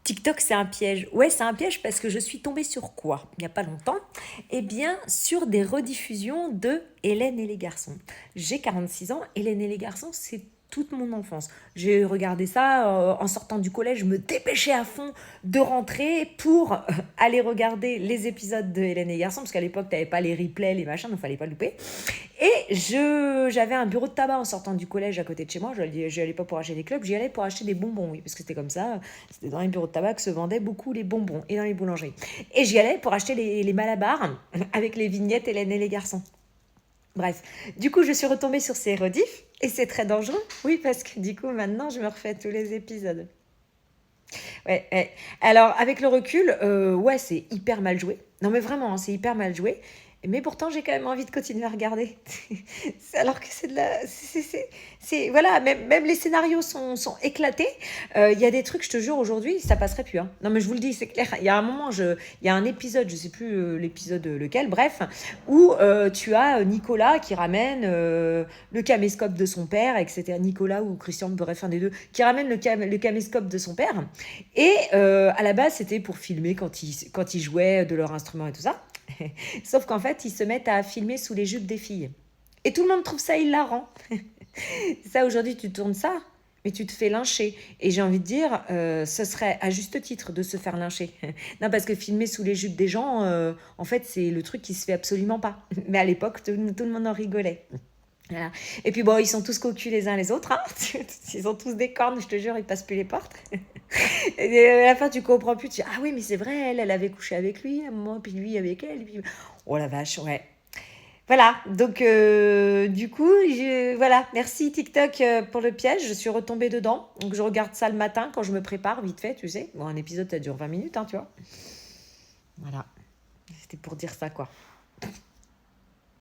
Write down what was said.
TikTok, c'est un piège. Ouais, c'est un piège parce que je suis tombée sur quoi il n'y a pas longtemps? Eh bien, sur des rediffusions de Hélène et les garçons. J'ai 46 ans, Hélène et les garçons, c'est toute mon enfance. J'ai regardé ça en sortant du collège, je me dépêchais à fond de rentrer pour aller regarder les épisodes de Hélène et les garçons, parce qu'à l'époque, t'avais pas les replays, les machins, donc fallait pas louper. Et j'avais un bureau de tabac en sortant du collège à côté de chez moi. J'y allais pas pour acheter des clubs, j'y allais pour acheter des bonbons, oui, parce que c'était comme ça. C'était dans les bureaux de tabac que se vendaient beaucoup les bonbons et dans les boulangeries. Et j'y allais pour acheter les malabars avec les vignettes Hélène et les garçons. Bref, du coup, je suis retombée sur ces rediffs et c'est très dangereux. Oui, parce que du coup, maintenant, je me refais tous les épisodes. Ouais, ouais. Alors, avec le recul, ouais, c'est hyper mal joué. Non, mais vraiment, hein, c'est hyper mal joué. Mais pourtant, j'ai quand même envie de continuer à regarder. Alors que c'est de la. Voilà, même les scénarios sont éclatés. Il y a des trucs, je te jure, aujourd'hui, ça passerait plus. Hein. Non, mais je vous le dis, c'est clair. Il y a un moment, il y a un épisode, je sais plus l'épisode lequel, bref, où tu as Nicolas qui ramène le caméscope de son père, etc. Nicolas ou Christian, bref, un des deux, qui ramène le caméscope de son père. Et à la base, c'était pour filmer quand ils jouaient de leur instrument et tout ça. Sauf qu'en fait, ils se mettent à filmer sous les jupes des filles. Et tout le monde trouve ça hilarant. Ça, aujourd'hui, tu tournes ça, mais tu te fais lyncher. Et j'ai envie de dire, ce serait à juste titre de se faire lyncher. Non, parce que filmer sous les jupes des gens, en fait, c'est le truc qui se fait absolument pas. Mais à l'époque, tout le monde en rigolait. Voilà. Et puis bon, ils sont tous cocus les uns les autres. Hein. Ils ont tous des cornes, je te jure, ils passent plus les portes. Et à la fin, tu comprends plus. Tu dis, ah oui, mais c'est vrai, elle avait couché avec lui, à un moment, puis lui avec elle. Puis... Oh la vache, ouais. Voilà, donc du coup, voilà, merci TikTok pour le piège, je suis retombée dedans. Donc je regarde ça le matin quand je me prépare, vite fait, tu sais. Bon, un épisode, ça dure 20 minutes, hein, tu vois. Voilà, c'était pour dire ça, quoi.